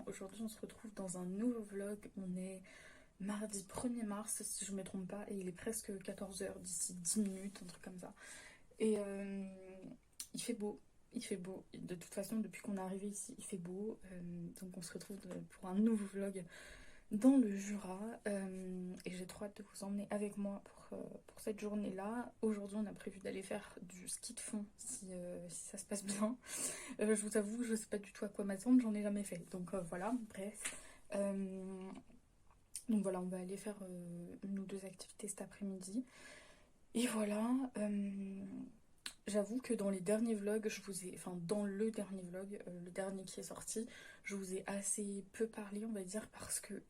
bien. Aujourd'hui on se retrouve dans un nouveau vlog. On est mardi 1er mars si je ne me trompe pas et il est presque 14 h d'ici 10 minutes, un truc comme ça. Et il fait beau, il fait beau. De toute façon depuis qu'on est arrivé ici il fait beau. Donc on se retrouve pour un nouveau vlog dans le Jura. Et j'ai trop hâte de vous emmener avec moi pour cette journée-là. Aujourd'hui on a prévu d'aller faire du ski de fond si ça se passe bien. Je vous avoue, je sais pas du tout à quoi m'attendre, j'en ai jamais fait. Donc voilà, bref. Donc voilà, on va aller faire une ou deux activités cet après-midi. Et voilà, j'avoue que dans les derniers vlogs, enfin dans le dernier vlog, le dernier qui est sorti, je vous ai assez peu parlé, on va dire, parce que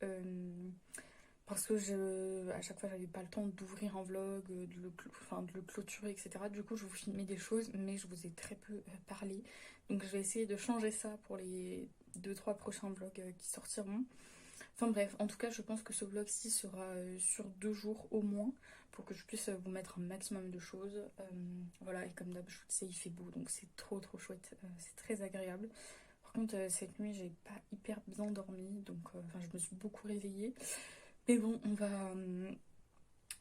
à chaque fois j'avais pas le temps d'ouvrir un vlog, de le clôturer, etc. Du coup je vous filmais des choses, mais je vous ai très peu parlé. Donc je vais essayer de changer ça pour les 2-3 prochains vlogs qui sortiront. Enfin bref, en tout cas je pense que ce vlog-ci sera sur 2 jours au moins, pour que je puisse vous mettre un maximum de choses. Voilà, et comme d'hab je vous disais il fait beau, donc c'est trop chouette, c'est très agréable. Par contre cette nuit j'ai pas hyper bien dormi, donc je me suis beaucoup réveillée. Mais bon,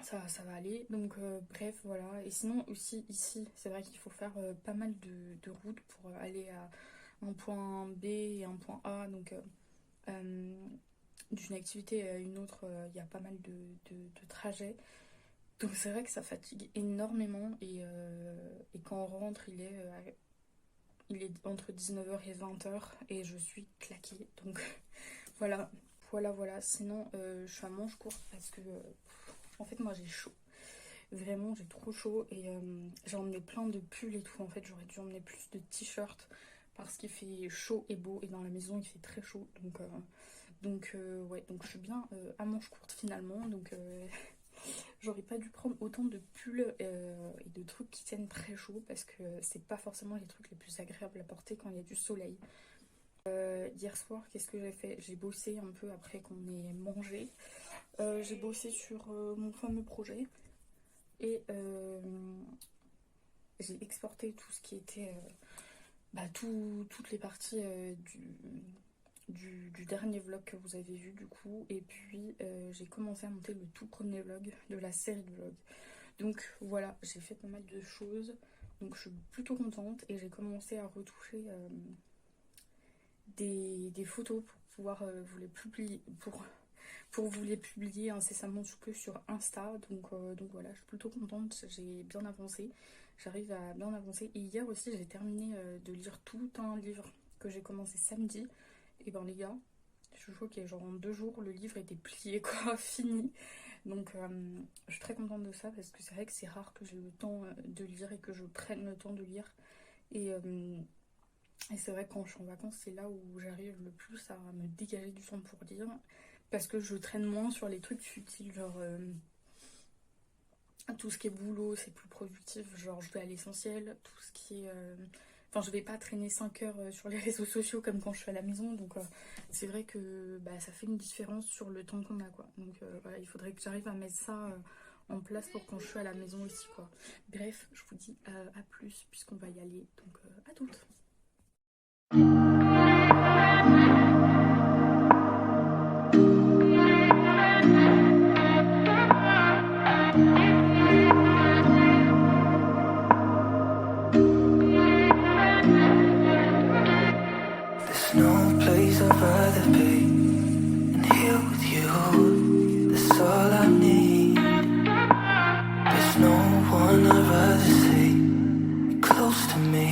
ça va aller. Donc bref, voilà. Et sinon aussi ici, c'est vrai qu'il faut faire pas mal de routes pour aller à un point B et un point A. Donc d'une activité à une autre, il y a pas mal de trajets. Donc c'est vrai que ça fatigue énormément. Et quand on rentre, il est entre 19 h et 20 h et je suis claquée. Donc voilà. Voilà. Sinon, je suis à manche courte parce que, en fait, moi j'ai chaud. Vraiment, j'ai trop chaud et j'ai emmené plein de pulls et tout. En fait, j'aurais dû emmener plus de t-shirts parce qu'il fait chaud et beau et dans la maison il fait très chaud. Ouais, donc je suis bien à manche courte finalement. Donc j'aurais pas dû prendre autant de pulls et de trucs qui tiennent très chaud parce que c'est pas forcément les trucs les plus agréables à porter quand il y a du soleil. Hier soir, qu'est-ce que j'ai fait? J'ai bossé un peu après qu'on ait mangé. J'ai bossé sur mon fameux projet et j'ai exporté tout ce qui était toutes les parties du dernier vlog que vous avez vu du coup. Et puis j'ai commencé à monter le tout premier vlog de la série de vlogs. Donc voilà, j'ai fait pas mal de choses. Donc je suis plutôt contente et j'ai commencé à retoucher des photos pour pouvoir vous les publier pour vous les publier incessamment sous peu sur Insta. Donc voilà, je suis plutôt contente, j'ai bien avancé, j'arrive à bien avancer. Et hier aussi j'ai terminé de lire tout un livre que j'ai commencé samedi. Et ben les gars, je suis choquée, genre en 2 jours le livre était plié quoi, fini. Donc je suis très contente de ça parce que c'est vrai que c'est rare que j'ai le temps de lire et que je prenne le temps de lire. Et c'est vrai que quand je suis en vacances, c'est là où j'arrive le plus à me dégager du temps pour lire. Parce que je traîne moins sur les trucs futiles, genre tout ce qui est boulot, c'est plus productif. Genre je vais à l'essentiel, tout ce qui est... Enfin, je vais pas traîner 5 heures sur les réseaux sociaux comme quand je suis à la maison. Donc c'est vrai que ça fait une différence sur le temps qu'on a, quoi. Donc voilà, il faudrait que j'arrive à mettre ça en place pour quand je suis à la maison aussi, quoi. Bref, je vous dis à plus puisqu'on va y aller. Donc à toutes. There's no place I'd rather be than here with you. That's all I need. There's no one I'd rather see close to me.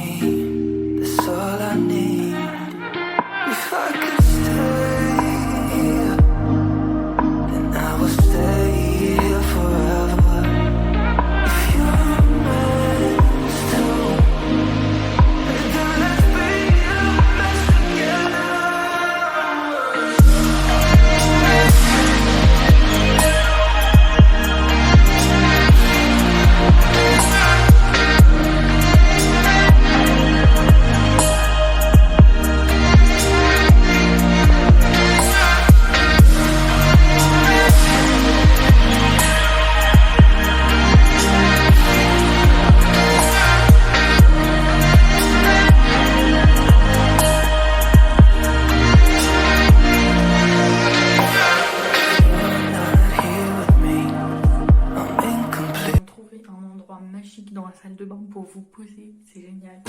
vous poser, c'est génial.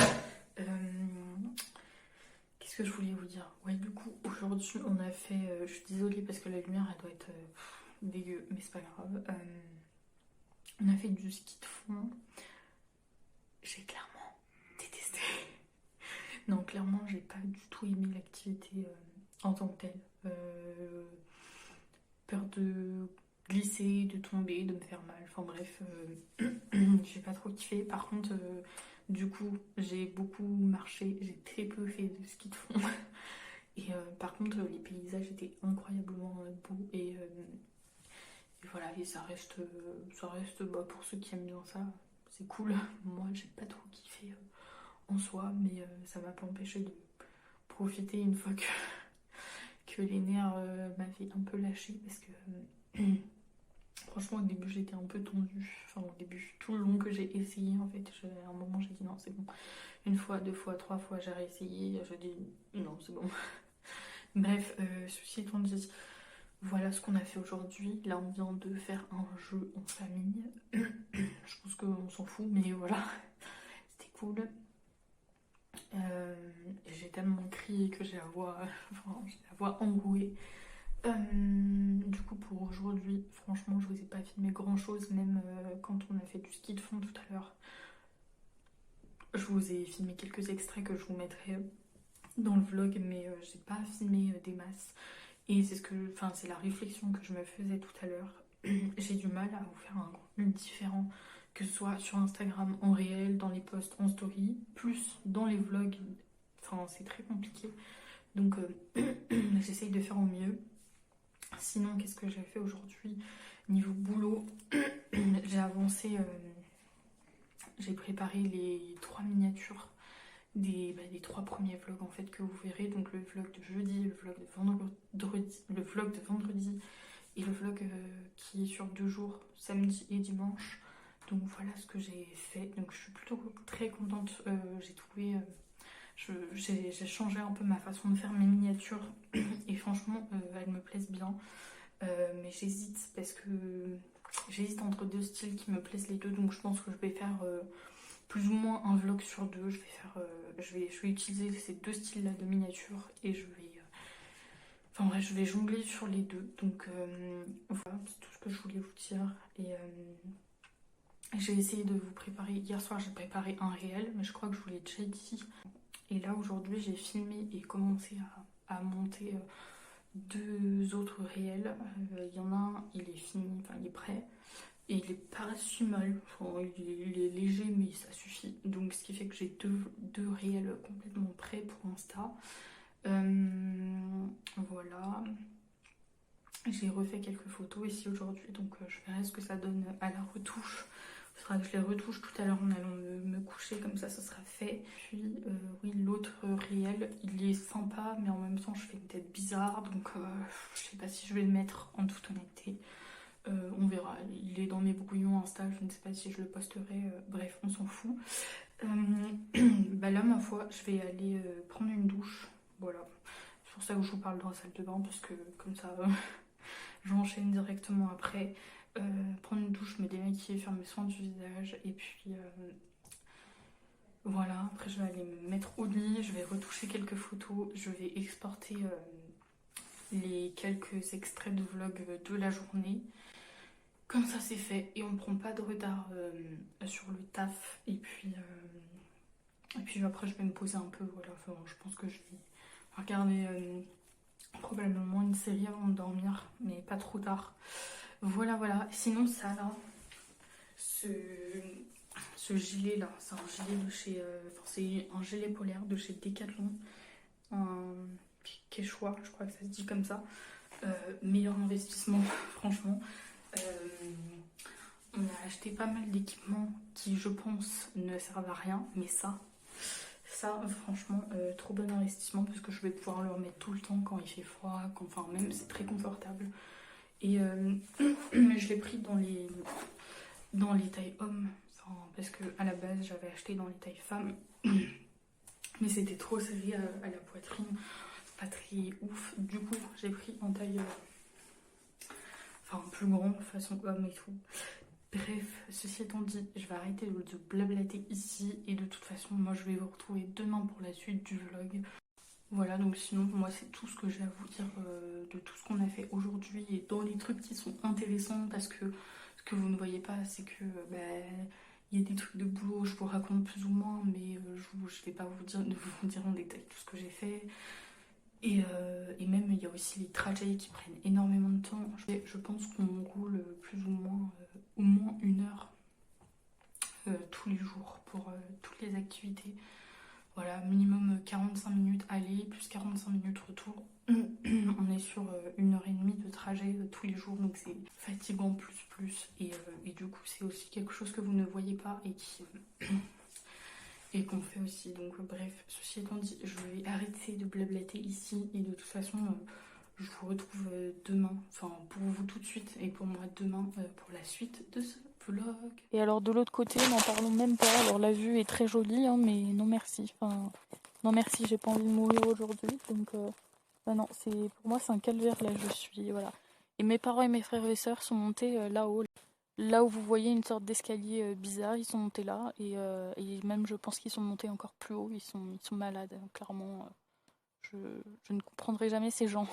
Qu'est-ce que je voulais vous dire? Ouais, du coup, aujourd'hui, on a fait... je suis désolée parce que la lumière, elle doit être dégueu, mais c'est pas grave. On a fait du ski de fond. J'ai clairement détesté. Non, clairement, j'ai pas du tout aimé l'activité en tant que telle. Peur de glisser, de tomber, de me faire mal. Enfin bref, j'ai pas trop kiffé. Par contre, du coup, j'ai beaucoup marché. J'ai très peu fait de ski de fond. Et par contre, les paysages étaient incroyablement beaux. Et voilà, et ça reste bah, pour ceux qui aiment bien ça, c'est cool. Moi, j'ai pas trop kiffé en soi, mais ça m'a pas empêché de profiter une fois que les nerfs m'avaient un peu lâché parce que franchement au début j'étais un peu tendue, enfin au début tout le long que j'ai essayé en fait, à un moment j'ai dit non c'est bon, une fois, deux fois, trois fois j'ai réessayé, je dis non c'est bon. Bref, ceci étant dit, voilà ce qu'on a fait aujourd'hui. Là on vient de faire un jeu en famille, je pense qu'on s'en fout mais voilà, c'était cool. J'ai tellement crié que j'ai la voix, j'ai la voix enrouée. Du coup pour aujourd'hui, franchement je vous ai pas filmé grand chose, même quand on a fait du ski de fond tout à l'heure. Je vous ai filmé quelques extraits que je vous mettrai dans le vlog, mais j'ai pas filmé des masses. Et c'est la réflexion que je me faisais tout à l'heure. J'ai du mal à vous faire un contenu différent, que ce soit sur Instagram en réel, dans les posts en story, plus dans les vlogs. Enfin c'est très compliqué. Donc j'essaye de faire au mieux. Sinon, qu'est-ce que j'ai fait aujourd'hui? Niveau boulot, j'ai avancé, j'ai préparé les 3 miniatures des 3 premiers vlogs en fait que vous verrez. Donc le vlog de jeudi, le vlog de vendredi et le vlog qui est sur 2 jours, samedi et dimanche. Donc voilà ce que j'ai fait. Donc je suis plutôt très contente. J'ai trouvé... j'ai changé un peu ma façon de faire mes miniatures et franchement elles me plaisent bien. Mais j'hésite parce que j'hésite entre 2 styles qui me plaisent les deux, donc je pense que je vais faire plus ou moins un vlog sur 2. Je vais utiliser ces 2 styles là de miniature et enfin bref, je vais jongler sur les deux. Donc voilà, c'est tout ce que je voulais vous dire. Et j'ai essayé de vous préparer. Hier soir j'ai préparé un réel, mais je crois que je vous l'ai déjà dit. Et là aujourd'hui j'ai filmé et commencé à monter 2 autres réels. Il y en a un, il est fini, enfin il est prêt. Et il est pas si mal. Enfin, il est léger, mais ça suffit. Donc ce qui fait que j'ai deux réels complètement prêts pour Insta. Voilà. J'ai refait quelques photos ici aujourd'hui. Donc je verrai ce que ça donne à la retouche. Il faudra que je les retouche tout à l'heure en allant me coucher, comme ça sera fait. Puis oui, l'autre réel, il est sympa, mais en même temps je fais une tête bizarre, donc je sais pas si je vais le mettre en toute honnêteté. On verra, il est dans mes brouillons Insta, je ne sais pas si je le posterai, bref, on s'en fout. Bah là, ma foi, je vais aller prendre une douche, voilà. C'est pour ça que je vous parle dans la salle de bain, parce que comme ça, j'enchaîne directement après. Prendre une douche, me démaquiller, faire mes soins du visage, et puis voilà, après je vais aller me mettre au lit, je vais retoucher quelques photos, je vais exporter les quelques extraits de vlog de la journée. Comme ça c'est fait et on ne prend pas de retard sur le taf. Et puis après je vais me poser un peu, voilà, enfin, je pense que je vais regarder probablement une série avant de dormir, mais pas trop tard. Voilà, sinon ça là, ce gilet là, c'est un gilet de chez... c'est un gilet polaire de chez Decathlon, un Quechua, je crois que ça se dit comme ça. Meilleur investissement franchement. On a acheté pas mal d'équipements qui je pense ne servent à rien, mais ça franchement trop bon investissement parce que je vais pouvoir le remettre tout le temps quand il fait froid, enfin même c'est très confortable. Et je l'ai pris dans les tailles hommes, enfin, parce que à la base j'avais acheté dans les tailles femmes, mais c'était trop serré à la poitrine, pas très ouf. Du coup j'ai pris en taille enfin plus grand, façon homme et tout. Bref, ceci étant dit, je vais arrêter de blablater ici et de toute façon, moi je vais vous retrouver demain pour la suite du vlog. Voilà, donc sinon, moi c'est tout ce que j'ai à vous dire de tout ce qu'on a fait aujourd'hui et dans les trucs qui sont intéressants parce que ce que vous ne voyez pas, c'est que il y a des trucs de boulot, je vous raconte plus ou moins, mais je vais pas vous dire en détail tout ce que j'ai fait. Et même, il y a aussi les trajets qui prennent énormément de temps. Je pense qu'on roule plus ou moins 1 heure tous les jours pour toutes les activités. Voilà, minimum 45 minutes aller, plus 45 minutes retour. On est sur 1 heure et demie de trajet tous les jours, donc c'est fatigant plus. Et du coup, c'est aussi quelque chose que vous ne voyez pas et qu'on fait aussi. Donc bref, ceci étant dit, je vais arrêter de blablater ici et de toute façon, je vous retrouve demain, enfin pour vous tout de suite et pour moi demain pour la suite de ce vlog. Et alors de l'autre côté, n'en parlons même pas. Alors la vue est très jolie, hein, mais non merci. Enfin, non merci, j'ai pas envie de mourir aujourd'hui. Donc non, pour moi c'est un calvaire là, je suis voilà. Et mes parents et mes frères et sœurs sont montés là-haut. Là où vous voyez une sorte d'escalier bizarre, ils sont montés là. Et même je pense qu'ils sont montés encore plus haut, ils sont malades. Clairement, je ne comprendrai jamais ces gens.